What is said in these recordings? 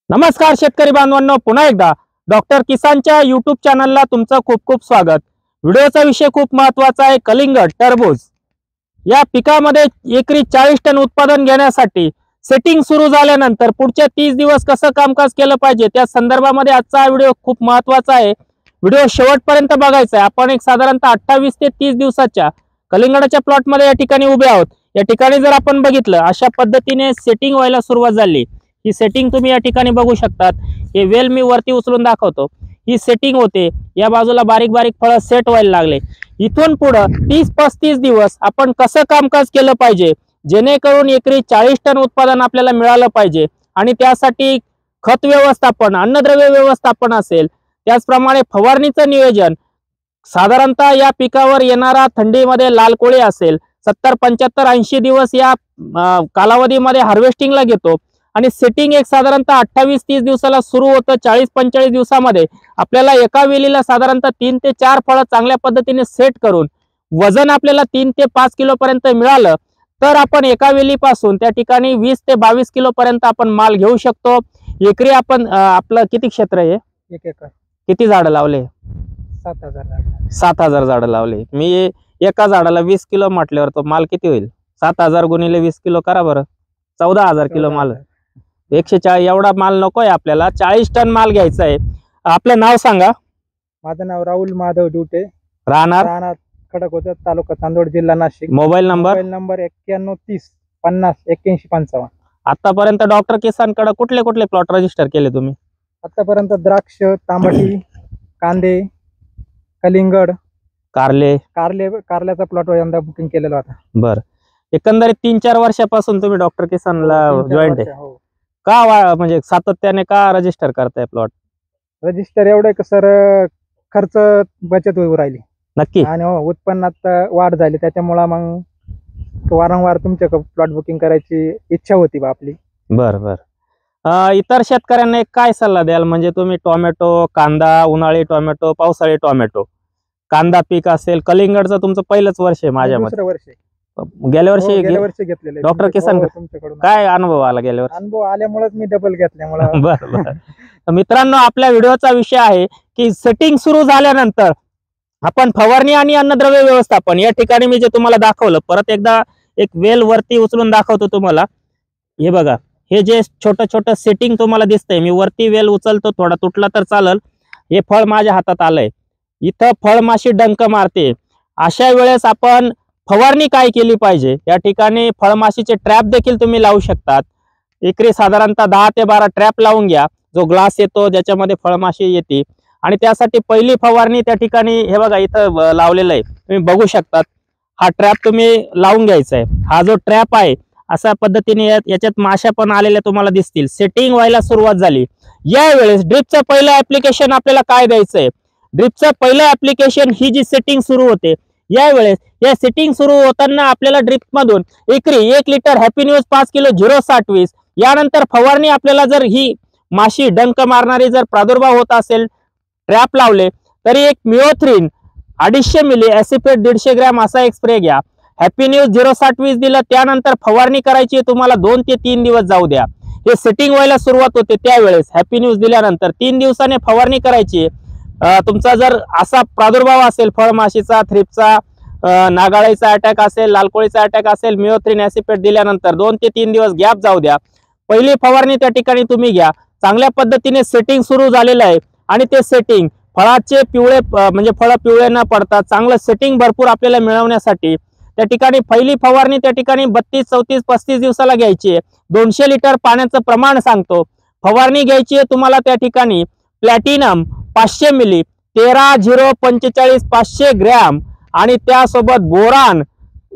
नमस्कार शेतकरी बांधवांनो, पुन्हा एकदा डॉक्टर किसानच्या यूट्यूब चॅनलला तुमचं खूप खूप स्वागत। व्हिडिओचा विषय खूप महत्त्वाचा आहे। कलिंगड टरबूज या पिकामध्ये एकरी 40 टन उत्पादन घेण्यासाठी सेटिंग सुरू झाल्यानंतर पुढचे 30 दिवस कसं कामकाज केलं पाहिजे त्या संदर्भामध्ये आजचा व्हिडिओ खूप महत्त्वाचा आहे। व्हिडिओ शेवटपर्यंत बघायचा आहे। आपण एक साधारणतः 28 ते 30 दिवसाच्या कलिंगडाच्या प्लॉटमध्ये या ठिकाणी उभे आहोत। या ठिकाणी जर आपण बघितलं अशा पद्धतीने सेटिंग व्हायला सुरुवात झाली। ही सेटिंग तुम्ही या ठिकाणी बघू शकतात। हे वेल मी वरती उचलून दाखवतो। ही सेटिंग होते, या बाजूला बारीक बारीक फळ सेट व्हायला लागले। इथून पुढे 30-35 दिवस आपण कसं कामकाज केलं पाहिजे जेणेकरून एकरी 40 टन उत्पादन आपल्याला मिळालं पाहिजे आणि त्यासाठी खत व्यवस्थापन, अन्नद्रव्य व्यवस्थापन असेल, त्याचप्रमाणे फवारणीचं नियोजन, साधारणतः या पिकावर येणारा थंडीमध्ये लाल कोळी असेल 70, 75, 80 दिवस या कालावधीमध्ये हार्वेस्टिंगला घेतो आणि सेटिंग एक साधारणतः 28-30 दिवसाला सुरू होतं। 40-45 दिवसामध्ये आपल्याला एका वेलीला साधारणतः 3 ते 4 फळं चांगल्या पद्धतीने सेट करून वजन आपल्याला 3 ते 5 किलो पर्यंत मिळालं तर आपण एका वेलीपासून त्या ठिकाणी 20 ते 22 किलो पर्यंत आपण माल घेऊ शकतो। एकरी आपण आपलं किती क्षेत्र आहे? 1 एकर। किती झाडं लावले? 7,000 झाडं लावले। मी एका झाडाला 20 किलो म्हटल्यावर तो माल किती होईल? 7,000 गुणिले 20 किलो करा बरं, 14,000 किलो माल। 140 एवढा माल नकोय आपल्याला, 40 टन माल घ्यायचा आहे। आपलं नाव सांगा। माझं नाव राहुल माधव डुटे, राहणार खडकवासला, तालुका चांदवड, जिल्हा नाशिक। Mobile number 91 30 50 81 55। आतापर्यंत डॉक्टर किसान कडे कुठले कुठले प्लॉट रजिस्टर केले तुम्ही? आतापर्यंत द्राक्ष, तांबटी, कांदे, कलिंगड, कारल्याचा प्लॉट यंदा बुकिंग केलेला होता। बर, एकंदरीत 3-4 वर्षापासून तुम्ही डॉक्टर किसानला जॉईंट आहे का? म्हणजे सातत्याने का रजिस्टर करताय प्लॉट? रजिस्टर एवढं की सर खर्च बचत होऊ राहिली नक्की आणि उत्पन्नात वाढ झाली, त्याच्यामुळे मग वारंवार तुमच्या प्लॉट बुकिंग करायची इच्छा होती बा आपली। बर बर, इतर शेतकऱ्यांना एक काय सल्ला द्याल? म्हणजे तुम्ही टोमॅटो, कांदा, उन्हाळी टोमॅटो, पावसाळी टोमॅटो, कांदा पीक असेल, कलिंगडचं तुमचं पहिलंच वर्ष आहे माझ्या मते। दुसरं वर्ष गेल्या वर्षी घेतलेले डॉक्टर किसान तुमच्याकडून। काय अनुभव आला गेल्या वर्षी? अनुभव आल्यामुळेच मी डबल घेतल्यामुळे। बरं मित्रांनो, आपल्या व्हिडिओचा विषय आहे की सेटिंग सुरू झाल्यानंतर आपण फवारणी आणि अन्नद्रव्य व्यवस्थापन या ठिकाणी मी जे तुम्हाला दाखवलं, परत एकदा एक वेल वरती उचलून दाखवतो तुम्हाला। हे बघा, हे जे छोटं छोटं सेटिंग तुम्हाला दिसतंय, मी वरती वेल उचलतो, थोडा तुटला तर चालेल। हे फळ माझ्या हातात आलंय, इथं फळमाशी डंक मारते। अशा वेळेस आपण फवारणी काय केली पाहिजे? या ठिकाणी फळमाशीचे ट्रॅप देखील तुम्ही लावू शकतात। एकरी साधारणतः 10 ते 12 ट्रॅप लावून घ्या, जो ग्लास येतो ज्याच्यामध्ये फळमाशी येते। आणि त्यासाठी पहिली फवारणी त्या ठिकाणी हे बघा इथं लावलेलं आहे, तुम्ही बघू शकतात। हा ट्रॅप तुम्ही लावून घ्यायचा आहे। हा जो ट्रॅप आहे अशा पद्धतीने याच्यात माशा पण आलेल्या तुम्हाला दिसतील। सेटिंग व्हायला सुरुवात झाली, यावेळेस ड्रिपचं पहिलं ऍप्लिकेशन आपल्याला काय द्यायचंय? ड्रिपचं पहिलं ऍप्लिकेशन ही जी सेटिंग सुरू होते, यावेळेस या सेटिंग सुरू होताना आपल्याला ड्रिप मधून एकरी 1 लिटर हॅपी न्यूज 5 किलो 0-7-20, यानंतर फवारणी आपल्याला जर ही माशी डंक मारणारी जर प्रादुर्भाव होत असेल, ट्रॅप लावले तरी एक मिओथ्रिन 250 मिली, ऍसिफेट 150 ग्रॅम असा एक स्प्रे घ्या। हॅपी न्यूज 0-7-20 दिलं, त्यानंतर फवारणी करायची तुम्हाला 2 ते 3 दिवस जाऊ द्या। हे सेटिंग व्हायला सुरुवात होते, त्यावेळेस हॅपी न्यूज दिल्यानंतर 3 दिवसाने फवारणी करायची। तुमचा जर असा प्रादुर्भाव असेल फळमाशीचा, थ्रिप्सचा, नागाळीचा अटॅक असेल, लालकोळीचा अटॅक असेल, मिओथ्रिन ऍसिफेट दिल्यानंतर 2 ते 3 दिवस गॅप जाऊ द्या। पहिली फवारणी त्या ठिकाणी तुम्ही घ्या। चांगल्या पद्धतीने सेटिंग सुरू झालेलं आहे आणि ते सेटिंग फळाचे पिवळे म्हणजे फळ पिवळे न पडता चांगलं सेटिंग भरपूर आपल्याला मिळवण्यासाठी त्या ठिकाणी पहिली फवारणी त्या ठिकाणी 32, 34, 35 दिवसाला घ्यायची आहे। 200 लिटर पाण्याचं प्रमाण सांगतो। फवारणी घ्यायची आहे तुम्हाला त्या ठिकाणी प्लॅटिनम 500 मिली, 13-0-45 500 ग्रॅम आणि त्यासोबत बोरान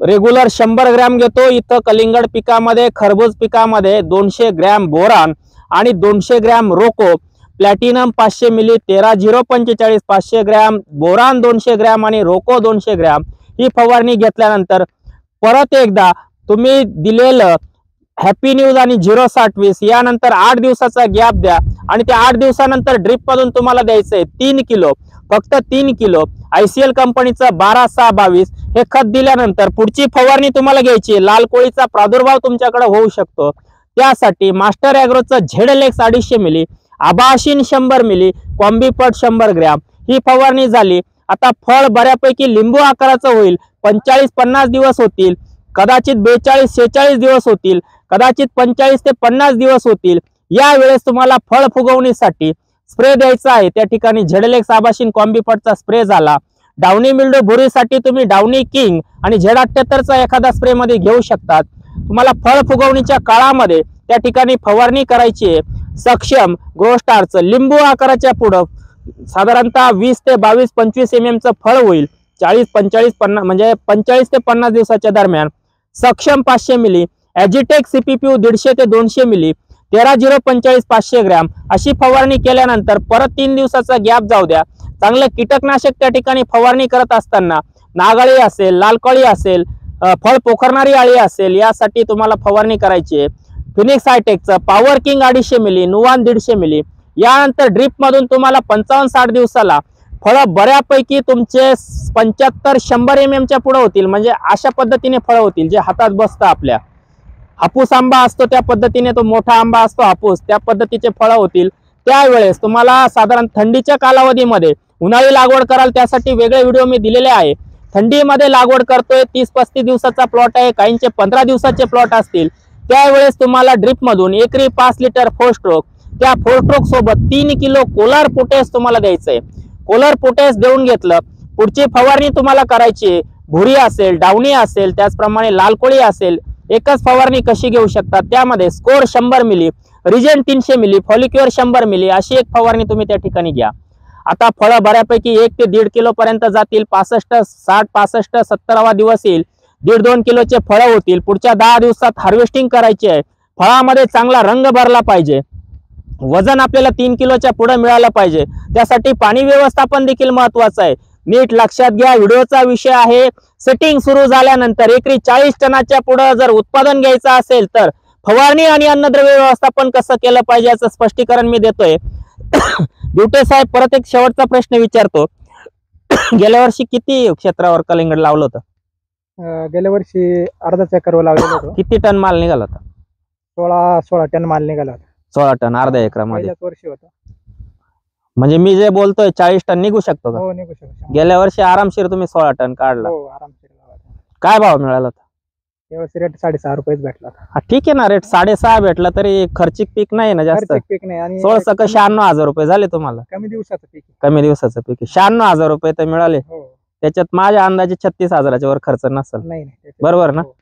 रेग्युलर 100 ग्रॅम घेतो। इथं कलिंगड पिकामध्ये, खरबूज पिकामध्ये 200 ग्रॅम बोरान आणि 200 gram Roko. Platinum 500 milli, 13-0-45 500 gram, boron 200 gram आणि रोको 200 ग्रॅम ही फवारणी घेतल्यानंतर परत एकदा तुम्ही दिलेलं हॅपी न्यूज आणि 0-7-20 यानंतर 8 दिवसाचा गॅप द्या आणि त्या 8 दिवसानंतर ड्रिप मधून तुम्हाला द्यायचंय 3 किलो, फक्त 3 किलो ICL कंपनीचं 12-6-22 हे खत दिल्यानंतर पुढची फवारणी तुम्हाला घ्यायची। लाल कोळीचा प्रादुर्भाव तुमच्याकडे होऊ शकतो, त्यासाठी मास्टर ॲग्रोचं झेडलेक्स 250 मिली, आबाशिन 100 मिली, कॉम्बिपट 100 ग्रॅम ही फवारणी झाली. आता फळ बऱ्यापैकी लिंबू आकाराचं होईल. 45-50 दिवस होतील, कदाचित 42-46 दिवस होतील, कदाचित 45 ते 50 दिवस होतील. या वेळेस तुम्हाला फळ फुगवणीसाठी स्प्रे द्यायचा आहे. त्या ठिकाणी झेडलेक्स, आबाशिन, कॉम्बिपटचा स्प्रे झाला. डाउनी मिल्डू बुरीसाठी तुम्ही डाउनी किंग आणि Z78चा एखादा स्प्रे मध्ये घेऊ शकतात. तुम्हाला फळ फुगवणीच्या काळामध्ये त्या ठिकाणी फवारणी करायची आहे. सक्षम ग्रोस्टारचं लिंबू आकाराच्या पुढं साधारणतः 20 ते 22-25 mm चं फळ होईल. 40-45-50 म्हणजे 45 ते 50 दिवसाच्या दरम्यान. सक्षम 500 मिली, ॲजिटेक CPPU 150 ते 200 मिली, 13-0-45 500 ग्रॅम अशी फवारणी केल्यानंतर परत 3 दिवसाचा गॅप जाऊ द्या. चांगलं कीटकनाशक त्या ठिकाणी फवारणी करत असताना नागाळी असेल, लालकळी असेल, फळ पोखरणारी आळी असेल यासाठी तुम्हाला फवारणी करायची आहे. फिनिक्स हायटेकचं पॉवर किंग 250 मिली, नुवान 150 मिली. यानंतर ड्रीप मधून तुम्हाला 55-60 दिवसाला फळं बऱ्यापैकी तुमचे 75-100 mm च्या पुढे होतील. म्हणजे अशा पद्धतीने फळं होतील जे हातात बसतं. आपल्या हापूस आंबा असतो त्या पद्धतीने, तो मोठा आंबा असतो हापूस, त्या पद्धतीचे फळं होतील. त्यावेळेस तुम्हाला साधारण थंडीच्या कालावधीमध्ये उन्हाळी लागवड कराल त्यासाठी वेगळे व्हिडिओ मी दिलेले आहे. थंडीमध्ये लागवड करतोय, 30-35 दिवसाचा प्लॉट आहे, काहींचे 15 दिवसाचे प्लॉट असतील. त्यावेळेस तुम्हाला ड्रीप मधून एकरी 5 लिटर 4 स्ट्रोक, त्या 4 स्ट्रोक सोबत 3 किलो कोलार पोटॅश तुम्हाला द्यायचंय. कोलार पोटॅश देऊन घेतलं, पुढची फवारणी तुम्हाला करायची. भुरी असेल, डाउनी असेल, त्याचप्रमाणे लालकोळी असेल, एकच फवारणी कशी घेऊ शकता. त्यामध्ये स्कोर 100 मिली, रिजेंट 300 मिली, फॉलिक्युअर 100 मिली अशी एक फवारणी तुम्ही त्या ठिकाणी घ्या. आता फळं बऱ्यापैकी 1 ते 1.5 किलो पर्यंत जातील. 65-70वा दिवस येईल, 1.5-2 किलोचे फळं होतील. पुढच्या 10 दिवसात हार्वेस्टिंग करायची आहे. फळामध्ये चांगला रंग भरला पाहिजे, वजन आपल्याला 3 किलोच्या पुढे मिळालं पाहिजे. त्यासाठी पाणी व्यवस्थापन देखील महत्वाचं आहे. नीट लक्षात घ्या, व्हिडिओचा विषय आहे सेटिंग सुरू झाल्यानंतर एकरी 40 टनाच्या पुढे जर उत्पादन घ्यायचं असेल तर फवारणी आणि अन्नद्रव्य व्यवस्थापन कसं केलं पाहिजे याचं स्पष्टीकरण मी देतोय. बिवटे साहेब, परत एक शेवटचा प्रश्न विचारतो. गेल्या वर्षी किती क्षेत्रावर कलिंगड लावलं होतं? गेल्या वर्षी अर्धा एकरवर लावलेलं होतं. किती टन माल निघाला होता? 16 टन माल निघाला होता. 16 टन अर्ध्या एकरामध्ये. पहिल्याच वर्षी होतं. म्हणजे मी जे बोलतोय 40 टन निघू शकतो का? हो, निघू शकतो. गेल्या वर्षी आरामशीर तुम्ही 16 टन काढला. हो, आरामशीर लावायचा. काय भाव मिळाला होता? त्यावेळेस रेट 6.5 रुपयेच भेटला होता. हा, ठीक आहे ना, रेट 6.5 भेटला तरी खर्चिक पीक नाही ना जास्त. खर्चिक पीक नाही आणि 96,000 रुपये झाले तुम्हाला. कमी दिवसाचं पीक. कमी दिवसाचं पीक 96,000 रुपये तर मिळाले. हो, त्याच्यात माझ्या अंदाजे 36,000च्या वर खर्च नसेल. नाही नाही. बरोबर ना? हो,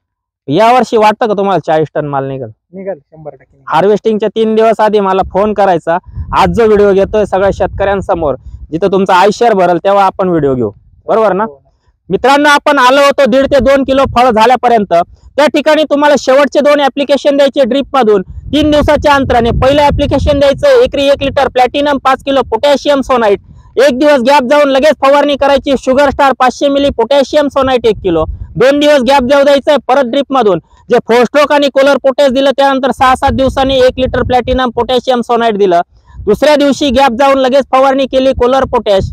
या वर्षी वाटतं का तुम्हाला 40 टन माल निघाल? निघाल 100% निघाल. हार्वेस्टिंगच्या 3 दिवस आधी मला फोन करायचा. आज जो व्हिडिओ घेतोय सगळ्या शेतकऱ्यांसमोर, जिथं तुमचं आयुष्य भरल तेव्हा आपण व्हिडिओ घेऊ. बरोबर ना? हो. मित्रांनो, आपण आलो होतो 1.5 ते 2 किलो फळ झाल्यापर्यंत. त्या ठिकाणी तुम्हाला शेवटचे 2 ऍप्लिकेशन द्यायचे ड्रीप मधून 3 दिवसाच्या अंतराने. पहिलं ऍप्लिकेशन द्यायचं एकरी 1 लिटर प्लॅटिनम 5 किलो पोटॅशियम सोनाईट. 1 दिवस गॅप जाऊन लगेच फवारणी करायची. शुगर स्टार 500 मिली, पोटॅशियम सोनाईट 1 किलो. 2 दिवस गॅप जाऊ द्यायचंय. परत ड्रीप मधून जे 4 स्ट्रोक आणि कोलर पोटॅश दिलं, त्यानंतर 6-7 दिवसांनी 1 लिटर प्लॅटिनम पोटॅशियम सोनाईट दिलं. दुसऱ्या दिवशी गॅप जाऊन लगेच फवारणी केली कोलर पोटॅश,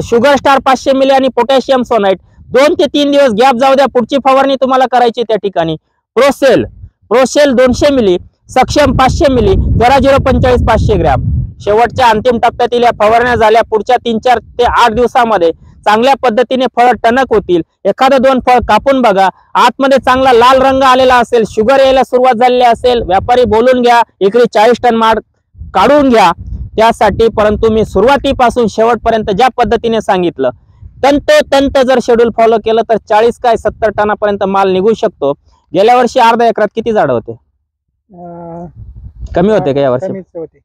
शुगर स्टार 500 मिली आणि पोटॅशियम सोनाईट. 2 ते 3 दिवस गॅप जाऊ द्या. पुढची फवारणी तुम्हाला करायची त्या ठिकाणी. प्रोसेल 200 मिली, सक्षम 500 मिली, 13-0-45 500 ग्रॅम. शेवटच्या अंतिम टप्प्यातील या फवारण्या झाल्या. पुढच्या 3-4 ते 8 दिवसामध्ये चांगल्या पद्धतीने फळ टणक होतील. एखादं 2 फळ कापून बघा, आतमध्ये चांगला लाल रंग आलेला असेल, शुगर यायला सुरुवात झालेली असेल, व्यापारी बोलून घ्या, एकरी 40 टन माल काढून घ्या त्यासाठी. परंतु मी सुरुवातीपासून शेवटपर्यंत ज्या पद्धतीने सांगितलं, तंतोतंत जर शेड्यूल फॉलो केलं तर 40 काय 70 टनापर्यंत माल निघू शकतो. गेल्या वर्षी अर्ध्या एकरात किती झाड होते? कमी होते का या वर्षी? कमीच होते.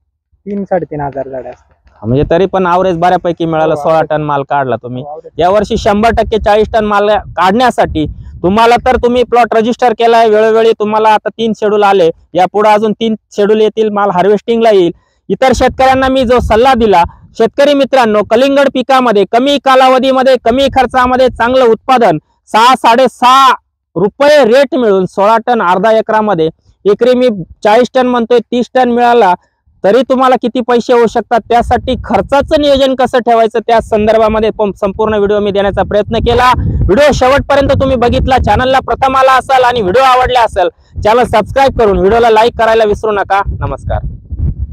3-3.5 हजार झाडे असतात. म्हणजे तरी पण ॲव्हरेज बऱ्यापैकी मिळालं. 16 टन माल काढला तुम्ही. या वर्षी 100% 40 टन माल काढण्यासाठी तुम्हाला तर तुम्ही प्लॉट रजिस्टर केलाय वेळोवेळी. तुम्हाला आता 3 शेड्यूल आले, यापुढे अजून 3 शेड्यूल येतील, माल हार्वेस्टिंगला येईल. इतर शेतकऱ्यांना मी जो सल्ला दिला, शेतकरी मित्रांनो, कलिंगड पिकामध्ये कमी कालावधीमध्ये कमी खर्चामध्ये चांगलं उत्पादन 6-6.5 रुपये रेट मिळून 16 टन अर्धा एकरामध्ये एकरी मी 40 टन म्हणतोय, 30 टन मिळाला तरी तुम्हाला किती पैसे होऊ शकतात, त्यासाठी खर्चाचं नियोजन कसं ठेवायचं त्या संदर्भामध्ये संपूर्ण व्हिडिओ मी देण्याचा प्रयत्न केला. व्हिडिओ शेवटपर्यंत तुम्ही बघितला, चॅनलला प्रथम आला असाल आणि व्हिडिओ आवडला असेल, चॅनल सबस्क्राईब करून व्हिडिओला लाईक करायला विसरू नका. नमस्कार.